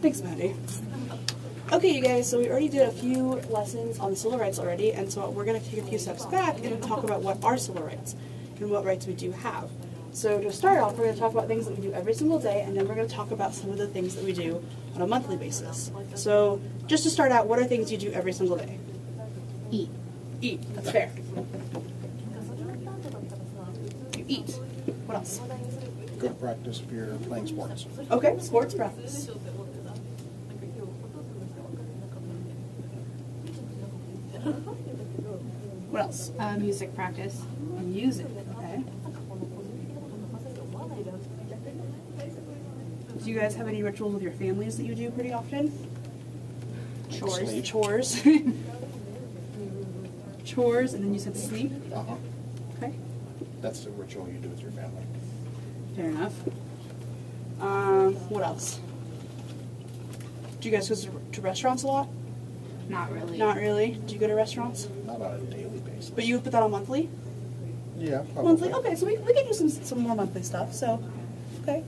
Thanks, Maddie. Okay, you guys, so we already did a few lessons on the civil rights already, and so we're going to take a few steps back and talk about what are civil rights and what rights we do have. So to start off, we're going to talk about things that we do every single day, and then we're going to talk about some of the things that we do on a monthly basis. So just to start out, what are things you do every single day? Eat. Eat. That's fair. You eat. What else? Go to practice if you're playing sports. Okay, sports practice. What else? Music practice. Music. Okay. Do you guys have any rituals with your families that you do pretty often? Chores. Sleep. Chores. Chores, and then you said sleep. Uh-huh. Okay. That's the ritual you do with your family. Fair enough. What else? Do you guys go to restaurants a lot? Not really. Not really. Do you go to restaurants? Not on a daily basis. But you put that on monthly? Yeah, probably. Monthly? Okay, so we can do some more monthly stuff, so, okay.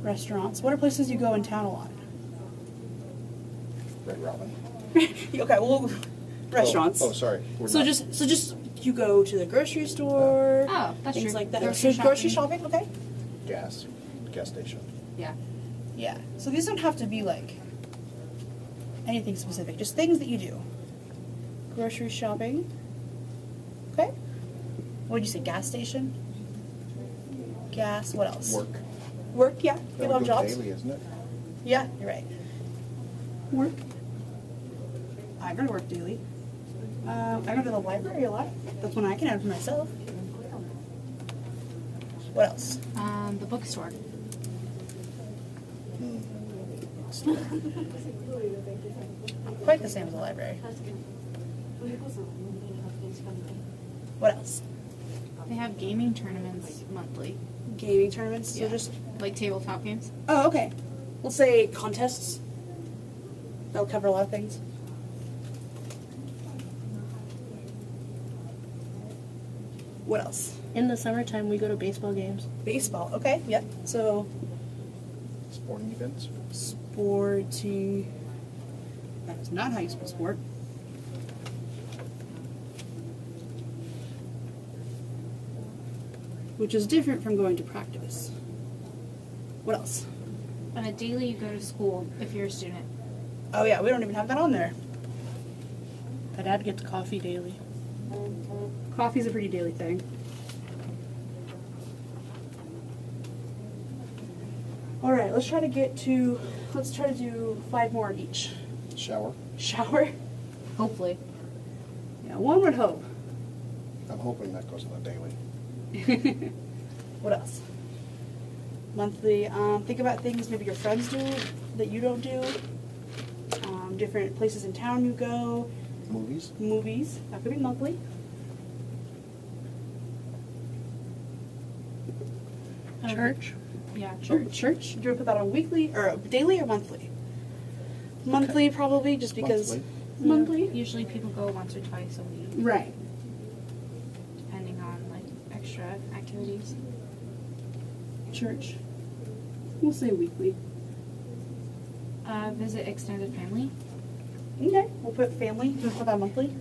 Restaurants. What are places you go in town a lot? Red Robin. Okay, well, restaurants. Oh, sorry. We're So not- just you go to the grocery store. Oh, that's things true. like that. Grocery So grocery shopping, okay? gas station. Yeah. Yeah. So these don't have to be like anything specific. Just things that you do. Grocery shopping. Okay. What did you say? Gas station. Gas. What else? Work. Work. Yeah. That People have would go jobs. daily, isn't it? Yeah, you're right. Work. I go to work daily. I go to the library a lot. That's one I can add for myself. What else? The bookstore. Quite the same as the library. What else? They have gaming tournaments monthly. Gaming tournaments. So Yeah. just. Like tabletop games. Oh, okay. We'll say contests. That'll cover a lot of things. What else? In the summertime, we go to baseball games. Baseball. Okay. Yep. So Sporting events. sporting. That is not how you spell sport. Which is different from going to practice. What else? Daily you go to school if you're a student. Oh yeah, we don't even have that on there. My dad gets coffee daily. Coffee's a pretty daily thing. All right, let's try to do 5 more on each. Shower. Shower. Hopefully. Yeah, one would hope. I'm hoping that goes on a daily. What else? Monthly. Think about things maybe your friends do that you don't do. Different places in town you go. Movies. Movies. That could be monthly. Church. Yeah, Church. Church. Do you want to put that on weekly or daily or monthly? Monthly, probably, just because. Monthly. Monthly. Usually people go once or twice a week, Right. depending on like extra activities. Church. We'll say weekly. Visit extended family. Okay. We'll put family. Do you want to put that monthly?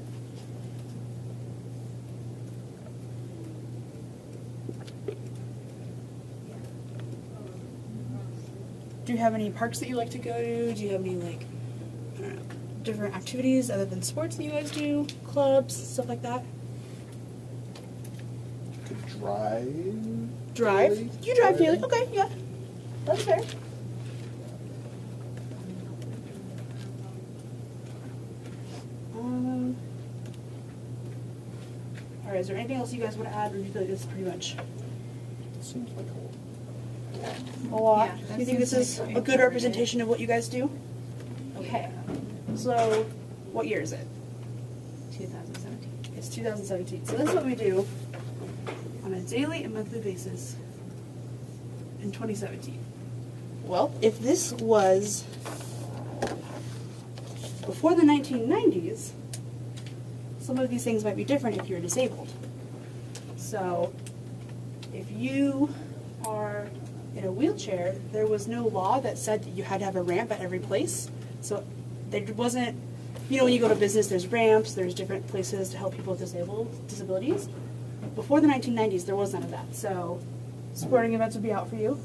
Do you have any parks that you like to go to? Do you have any like I don't know, different activities other than sports that you guys do? Clubs, stuff like that? Could drive. Drive? daily. You drive daily? Okay, yeah. That's fair. Alright, is there anything else you guys want to add, or do you feel like this is pretty much Seems like a lot? Yeah, that You think this seems is like a good representation of what you guys do? Okay. So, what year is it? 2017. It's 2017. So this is what we do on a daily and monthly basis in 2017. Well, if this was before the 1990s, some of these things might be different if you're disabled. So if you are in a wheelchair, there was no law that said that you had to have a ramp at every place. So there wasn't, you know, when you go to business, there's ramps, there's different places to help people with disabilities. Before the 1990s, there was none of that. So sporting events would be out for you.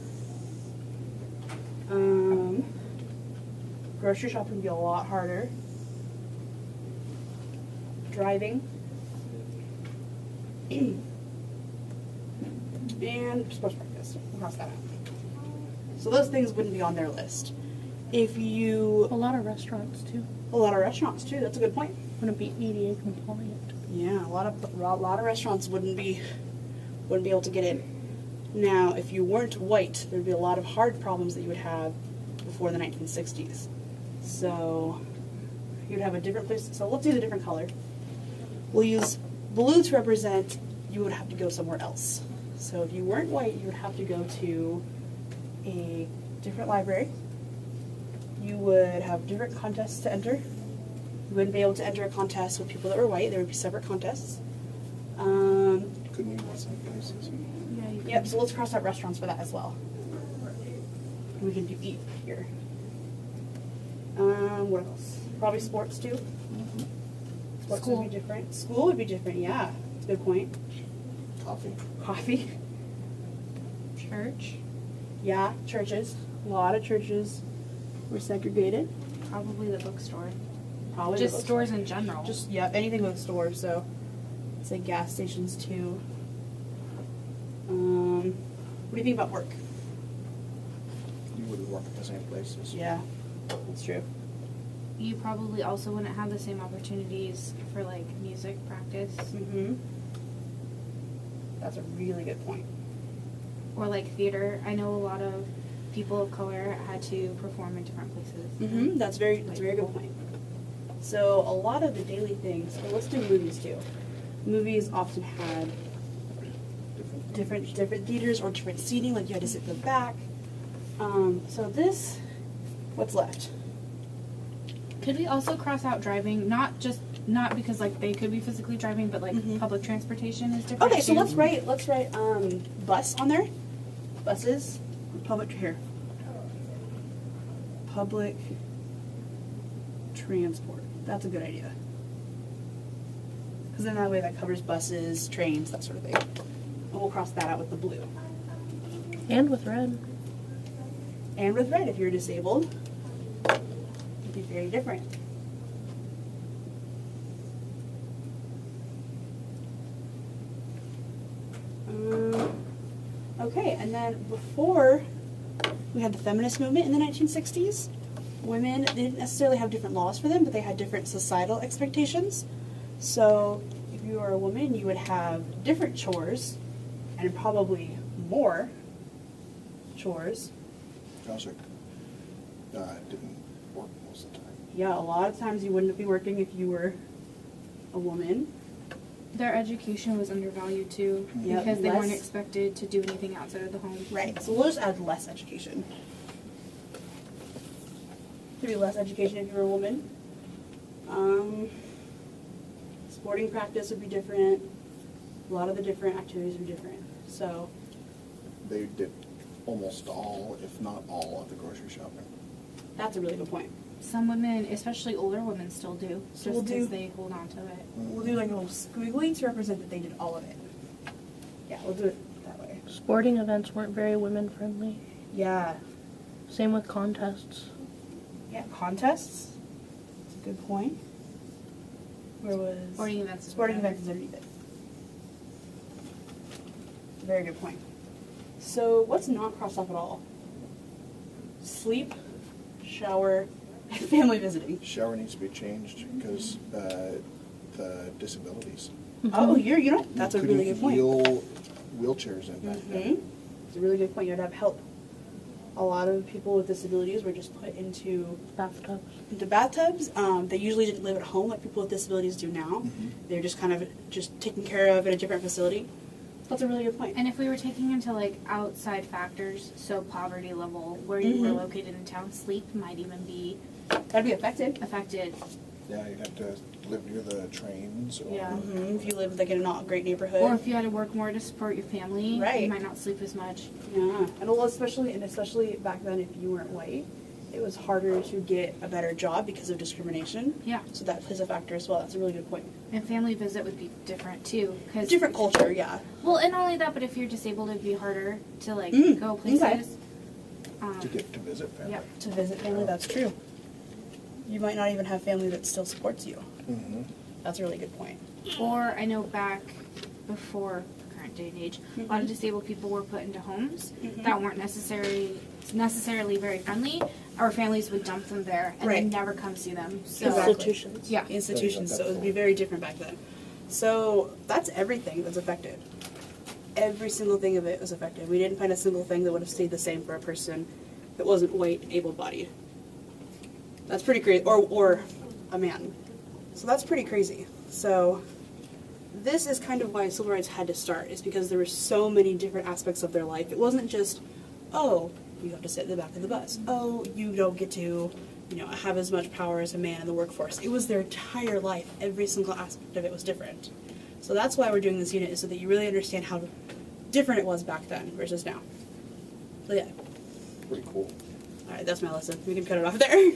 Grocery shopping would be a lot harder. Driving. And sports practice. We'll cross that out. So those things wouldn't be on their list. If you... A lot of restaurants too. A lot of restaurants too, that's a good point. Wouldn't be ADA compliant. Yeah, a lot of restaurants wouldn't be able to get in. Now, if you weren't white, there'd be a lot of hard problems that you would have before the 1960s. So you'd have a different place. So let's do the different color. We'll use blue to represent you would have to go somewhere else. So if you weren't white, you would have to go to a different library. You would have different contests to enter. You wouldn't be able to enter a contest with people that were white. There would be separate contests. Couldn't you watch some places? Yeah, you Yep, so let's cross out restaurants for that as well. We can do eat here. What else? Probably sports too. Sports School. would be different. School would be different, yeah. That's a good point. Coffee. Coffee. Church. Yeah, churches. A lot of churches were segregated. Probably the bookstore. Probably Just the bookstore. stores in general. Just, yeah, anything with stores, so it's like gas stations too. What do you think about work? You wouldn't work at the same places. Yeah, that's true. You probably also wouldn't have the same opportunities for like music practice Mm-hmm. That's a really good point. or like theater. I know a lot of people of color had to perform in different places. Mm-hmm. That's a very good point. So a lot of the daily things. Well, let's do movies too. Movies often had different theaters or different seating. Like you had to sit in the back. So this, what's left? Could we also cross out driving? Not because like they could be physically driving, but like Mhm. public transportation is different. Okay, so too. let's write bus on there. Buses, public here. Public transport. That's a good idea. Because then that way that covers buses, trains, that sort of thing. And we'll cross that out with the blue. And with red. And with red, if you're disabled, it'd be very different. Okay, and then before we had the feminist movement in the 1960s, women didn't necessarily have different laws for them, but they had different societal expectations. So if you were a woman, you would have different chores, and probably more chores. Gossip didn't work most of the time. Yeah, a lot of times you wouldn't be working if you were a woman. Their education was undervalued too, Yep, because they weren't less- expected to do anything outside of the home. Right, so we'll just add less education. There'd be less education if you were a woman. Sporting practice would be different. A lot of the different activities are different. So, They did almost all, if not all, of the grocery shopping. that's a really good point. Some women, especially older women, still do, Still just because do. they hold on to it. We'll do like a little squiggly to represent that they did all of it. Yeah, we'll do it that way. Sporting events weren't very women friendly. Yeah. Same with contests. Yeah, contests. That's a good point. Where was... Sporting events. is Sporting whatever. events is underneath it. Very good point. So what's not crossed off at all? Sleep, shower, and family visiting. Shower needs to be changed because the disabilities. Oh, you know, that's a Couldn't really good point. wheel wheelchairs in back then. Mm-hmm. It's a really good point. You'd have help. A lot of people with disabilities were just put into Bathtubs. bathtubs. They usually didn't live at home like people with disabilities do now. Mhm. They're just kind of just taken care of in a different facility. That's a really good point. And if we were taking into like outside factors, so poverty level, where you were Mhm. located in town, sleep might even be That'd be affected. affected. Yeah, you have to live near the trains. Or, Yeah. If you live like in a not great neighborhood. Or if you had to work more to support your family, Right. you might not sleep as much. Yeah, and well, especially back then, if you weren't white, it was harder to get a better job because of discrimination. Yeah. So that plays a factor as well. That's a really good point. And family visit would be different too, because Different culture, yeah. Well, and not only that, but if you're disabled, it'd be harder to like go okay. places. to get to visit family. Yep. To visit family, that's true. You might not even have family that still supports you. Mm-hmm. That's a really good point. Or I know back before current day and age, a lot of disabled people were put into homes that weren't necessarily very friendly. Our families would dump them there and Right. then never come see them. So Exactly. Institutions. yeah. Institutions, so it would be very different back then. So that's everything that's affected. Every single thing of it was affected. We didn't find a single thing that would have stayed the same for a person that wasn't white, able-bodied. That's pretty crazy. Or a man. So that's pretty crazy. So this is kind of why civil rights had to start, is because there were so many different aspects of their life. It wasn't just, oh, you have to sit in the back of the bus. Oh, you don't get to, have as much power as a man in the workforce. It was their entire life. Every single aspect of it was different. So that's why we're doing this unit, is so that you really understand how different it was back then versus now. So yeah. Pretty cool. Alright, that's my lesson. We can cut it off there.